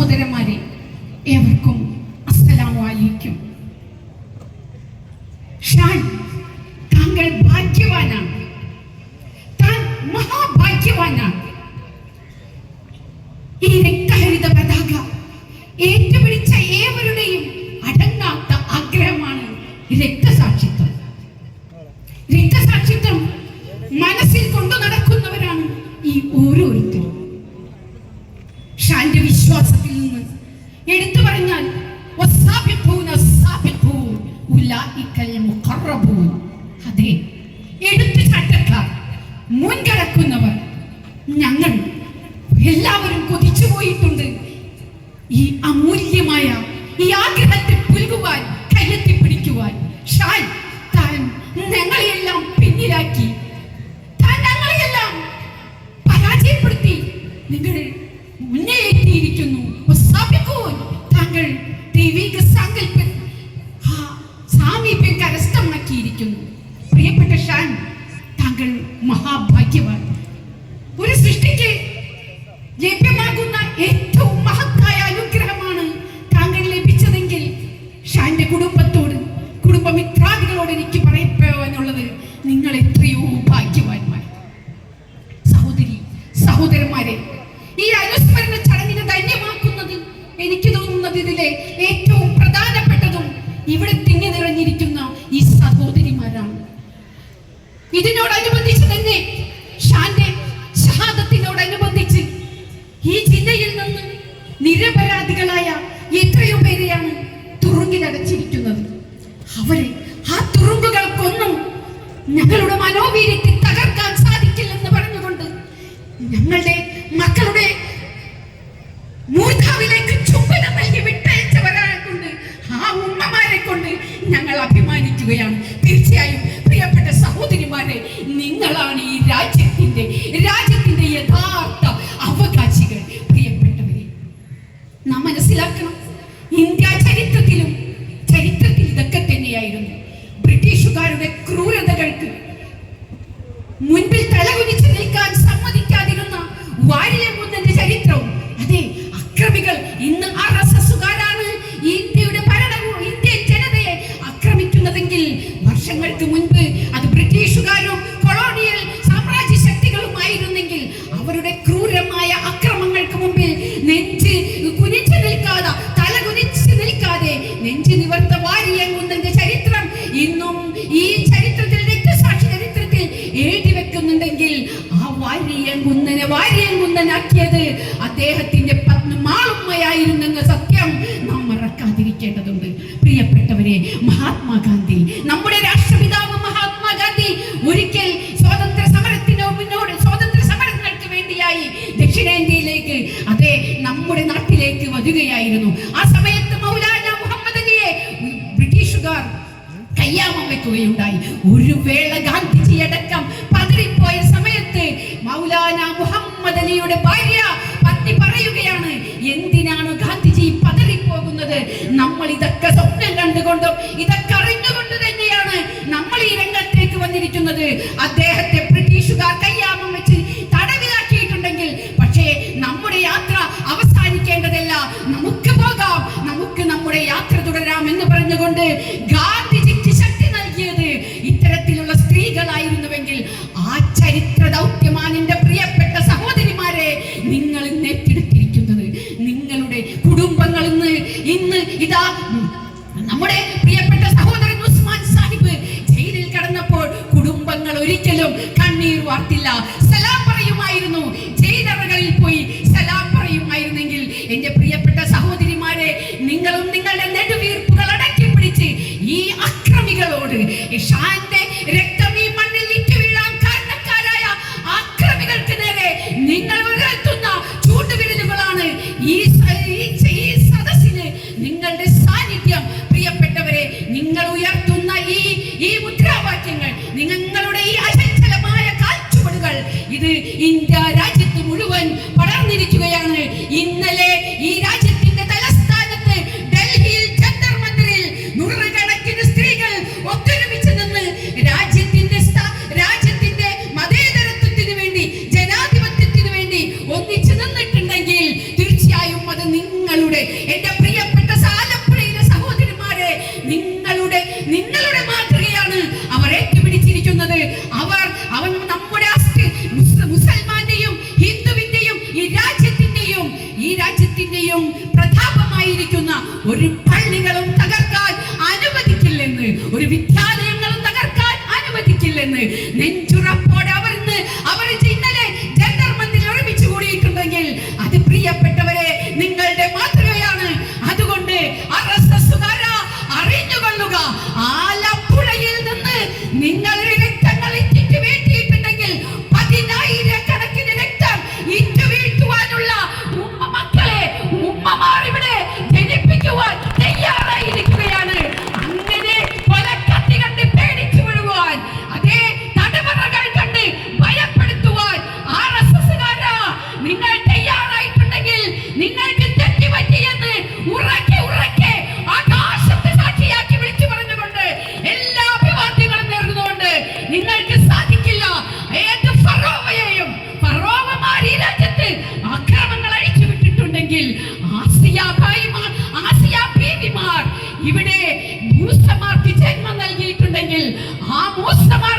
സഹോദരന്മാരെ, ഏവർക്കും അസ്സലാമു അലൈക്കും. ഷാൻ, താങ്കൾ ഭാഗ്യവാനാണ്, താൻ മഹാഭാഗ്യവാനാണ്. ഈ രക്തഹരിത പതാക ഏറ്റുപിടിച്ച ഏവരുടെയും അടങ്ങാത്ത ആഗ്രഹമാണ് രക്തസാക്ഷിത്വം. രക്തസാക്ഷിത്വം മനസ്സിൽ കൊണ്ടു നടക്കുന്നവരാണ് ഈ ഓരോരുത്തരും. ഷാന്റെ വിശ്വാസത്തിൽ നിന്ന് എടുത്തു പറഞ്ഞാൽ അതെ, എടുത്തുചാട്ടക്കാർ, മുൻകടക്കുന്നവർ, ഞങ്ങൾ എല്ലാവരും കൊതിച്ചു പോയിട്ടുണ്ട്. ഈ അമൂല്യമായ ഈ ആഗ്രഹത്തെ പുൽകുവാൻ, കയ്യെത്തിപ്പിടിക്കുവാൻ ഷാൻ താൻ ഞങ്ങളെയെല്ലാം പിന്നിലാക്കി, താൻ ഞങ്ങളെയെല്ലാം പരാജയപ്പെടുത്തി നിങ്ങൾ മുന്നേറ്റിയിരിക്കുന്നു. താങ്കൾ ദൈവിക സാങ്കല്പം സാമീപ്യം കരസ്ഥമാക്കിയിരിക്കുന്നു. പ്രിയപ്പെട്ട ഷാൻ, താങ്കൾ മഹാഭാഗ്യവാൻ. ഒരു സൃഷ്ടിക്ക് ലഭ്യമാകുന്ന ഏറ്റവും മഹത്തായ അനുഗ്രഹമാണ് താങ്കൾ ലഭിച്ചതെങ്കിൽ ഷാന്റെ കുടുംബത്തോട്, കുടുംബമിത്രാദികളോട് എനിക്ക് പറയപ്പെടാനുള്ളത്, നിങ്ങൾ എത്രയോ ഭാഗ്യവാന്മാർ. സഹോദരി സഹോദരന്മാരെ, ഈ അനുസ്മരണ ചടങ്ങിനെ ധന്യമാക്കുന്നത് എനിക്ക് തോന്നുന്നത് ഇതിലെ ഏറ്റവും പ്രധാനപ്പെട്ടതും ഇവിടെ തിങ്ങി നിറഞ്ഞിരിക്കുന്ന ഈ സഹോദരിമാരാണ്. ഇതിനോടനുബന്ധിച്ച് തന്നെ ഷാന്റെ ഷഹാദത്തിനോടനുബന്ധിച്ച് ഈ ജില്ലയിൽ നിന്ന് നിരപരാധികളായ എത്രയോ പേരെയാണ് തുറുങ്കിലടച്ചിരിക്കുന്നത്. അവരെ ആ തുറുങ്കുകൾക്കൊന്നും ഞങ്ങളുടെ മനോവീര്യത്തെ തകർക്കാൻ സാധിക്കില്ലെന്ന് പറഞ്ഞുകൊണ്ട് ഞങ്ങളുടെ മക്കളുടെ മൂർധാവിലേക്ക് ചുംബനം നൽകി വിട്ടയച്ചവരെ കൊണ്ട്, ആ ഉമ്മമാരെ കൊണ്ട് ഞങ്ങൾ അഭിമാനിക്കുകയാണ്. തീർച്ചയായും പ്രിയപ്പെട്ട സഹോദരിമാരെ, നിങ്ങളാണ് ഈ രാജ്യത്തിന്റെ യഥാർത്ഥ അവകാശികൾ. പ്രിയപ്പെട്ടവരെ, നാം മനസ്സിലാക്കണം, ഇന്ത്യ ചരിത്രത്തിൽ ഇതൊക്കെ തന്നെയായിരുന്നു. ബ്രിട്ടീഷുകാരുടെ ക്രൂരതകൾക്ക് മുൻപിൽ തലകുനിച്ച് നിൽക്കാൻ സമ്മതിക്കാതിരുന്ന വാരിയംകുന്നന്റെ ചരിത്രവും, അതെ, അക്രമികൾ ഇന്ന് RSSകാരാണ് ഇന്ത്യയുടെ ഭരണവും ഇന്ത്യൻ ജനതയെ ആക്രമിക്കുന്നതെങ്കിൽ വർഷങ്ങൾക്ക് മുൻപ് അത് ബ്രിട്ടീഷുകാരും കൊളോണിയൽ സാമ്രാജ്യ ശക്തികളുമായിരുന്നെങ്കിൽ അവരുടെ ക്രൂരമായ അക്രമങ്ങൾക്ക് മുമ്പിൽ നെഞ്ച് കുനിച്ചു നിൽക്കാതെ, തല കുനിച്ച് നിൽക്കാതെ നെഞ്ച് നിവർത്ത വാരിയംകുന്നന്റെ ചരിത്രം ഇന്നും ഈ ചരിത്രത്തിൽ, രക്തസാക്ഷി ചരിത്രത്തിൽ എഴുതി വെക്കുന്നുണ്ടെങ്കിൽ ആ വാരിയംകുന്നനാക്കിയത് അദ്ദേഹത്തിന്റെ മാളുമ്മയായിരുന്നെന്ന സത്യം നാം മറക്കാതിരിക്കേണ്ടതുണ്ട്. പ്രിയപ്പെട്ടവരെ, മഹാത്മാഗാന്ധി, നമ്മുടെ രാഷ്ട്രപിതാവ് മഹാത്മാഗാന്ധി ഒരിക്കൽ സ്വാതന്ത്ര്യ സമരങ്ങൾക്ക് വേണ്ടിയായി ദക്ഷിണേന്ത്യയിലേക്ക്, അതെ, നമ്മുടെ നാട്ടിലേക്ക് വരികയായിരുന്നു. ആ സമയത്ത് മൗലാന മുഹമ്മദ് അലിയെ ബ്രിട്ടീഷുകാർ കയ്യാമം വെക്കുകയുണ്ടായി. ഒരു വേള ഗാന്ധിജി അടക്കം പതറിപ്പോയ സമയത്ത് മൗലാന മുഹമ്മദ് അലിയുടെ ഭാര്യ പത്നി പറയുകയാണ്, എന്തിനാണ് ഗാന്ധിജി പതറിപ്പോകുന്നത്? നമ്മൾ ഇതൊക്കെ സ്വപ്നം കണ്ടുകൊണ്ടും ഇതൊക്കെ അറിഞ്ഞുകൊണ്ട് തന്നെയാണ് നമ്മൾ ഈ രംഗത്തേക്ക് വന്നിരിക്കുന്നത്. അദ്ദേഹത്തെ ബ്രിട്ടീഷുകാർ കയ്യാമം വെച്ച് തടവിലാക്കിയിട്ടുണ്ടെങ്കിൽ, പക്ഷേ നമ്മുടെ യാത്ര അവസാനിക്കേണ്ടതല്ല, നമുക്ക് പോകാം, നമുക്ക് നമ്മുടെ യാത്ര തുടരാം എന്ന് പറഞ്ഞുകൊണ്ട് ഗാന്ധിജിക്ക് ശക്തി നൽകിയത് ഇത്തരത്തിലുള്ള സ്ത്രീകളായിരുന്നുവെങ്കിൽ, ആ ചരിത്ര ദൗത്യമാനിന്റെ പ്രിയപ്പെട്ട സഹോദരിമാരെ, നിങ്ങൾ ഇന്ന് ഏറ്റെടുത്തിരിക്കുന്നത്, നിങ്ങളുടെ കുടുംബങ്ങൾ ഇന്ന് ഇതാ നമ്മുടെ പ്രിയപ്പെട്ട സഹോദരൻ ഉസ്മാൻ സാഹിബ് ജയിലിൽ കടന്നപ്പോൾ കുടുംബങ്ങൾ ഒരിക്കലും കണ്ണീർ വാർത്തില്ല, സലാം പറയുമായിരുന്നു. ജയിലറകളിൽ പോയി സലാം പറയുമായിരുന്നെങ്കിൽ, എന്റെ പ്രിയപ്പെട്ട സഹോദരിമാരെ, നിങ്ങളും നിങ്ങളുടെ നെടുവീർപ്പുകൾ അടക്കി പിടിച്ച് ഈ അക്രമികളോട്, ഷാന്റെ രക്തം ഈ മണ്ണിൽ ഇറ്റു വീഴാൻ കാരണക്കാരായ അക്രമികൾക്ക് നേരെ നിങ്ങൾ ഉയർത്തുന്ന ചൂണ്ടുവിരലുകളാണ് ഈ സദസ്സിന് നിങ്ങളുടെ സാന്നിധ്യം. പ്രിയപ്പെട്ടവരെ, നിങ്ങൾ ഉയർത്തുന്ന ഈ മുദ്രാവാക്യങ്ങൾ, നിങ്ങളുടെ ഈ അചഞ്ചലമായ കാൽച്ചുവടുകൾ, ഇത് എന്റെ പ്രിയപ്പെട്ട ആലപ്പുഴയിലെ സഹോദരന്മാരെ, നിങ്ങളുടെ മാതൃകയാണ് അവർ ഏറ്റുപിടിച്ചിരിക്കുന്നത്. അവൻ നമ്മുടെ മുസൽമാന്റെയും ഹിന്ദുവിന്റെയും ഈ രാജ്യത്തിന്റെയും പ്രതാപമായിരിക്കുന്ന ഒരു പള്ളികളും തകർക്കാൻ അനുവദിക്കില്ലെന്ന്, ഒരു വിദ്യാലയങ്ങളും തകർക്കാൻ അനുവദിക്കില്ലെന്ന് നെഞ്ചുറപ്പോടെ അവർ ഇന്നലെ ജന്തർ മന്ദിറിൽ ഒരുമിച്ച് കൂടിയിട്ടുണ്ടെങ്കിൽ അത് പ്രിയപ്പെട്ടവരെ നിങ്ങളുടെ മാതൃകയാണ്. അതുകൊണ്ട് RSSകാരാ അറിഞ്ഞുകൊള്ളുക, ആലപ്പുഴയിൽ നിന്ന് നിങ്ങളുടെ രക്തങ്ങൾ ഇറ്റിറ്റ് വീഴ്ത്തിയിട്ടുണ്ടെങ്കിൽ 10,000-കണക്കിന് രക്തം ഇറ്റു വീഴ്ത്തുവാനുള്ള ഉമ്മമാർ ഇവിടെ ജനിപ്പിക്കുവാൻ തയ്യാറായിരിക്കുകയാണ്. അങ്ങനെ കൊലക്കത്തി കണ്ട് പേടിച്ചു വിടുവാൻ, അതേ തടവറകൾ കണ്ട് ഭയപ്പെടുത്തുവാൻ RSSകാരാ നിങ്ങൾ തയ്യാറായിട്ടുണ്ടെങ്കിൽ നിങ്ങൾക്ക് തെറ്റുപറ്റിയെന്ന് ഉറക്കെ ആകാശത്തെ സാക്ഷിയാക്കി വിളിച്ചു പറഞ്ഞുകൊണ്ട് എല്ലാ അഭിവാദ്യങ്ങളും നേർന്നുകൊണ്ട് നിങ്ങൾക്ക് സാധിക്കില്ല. ഏത് ഫറോവമാർ ഈ രാജ്യത്ത് അക്രമങ്ങൾ അഴിച്ചുവിട്ടിട്ടുണ്ടെങ്കിൽ ആസിയ ബീവിമാർ ഇവിടെ മൂസമാർക്ക് ജന്മം നൽകിയിട്ടുണ്ടെങ്കിൽ ആ മൂസമാർ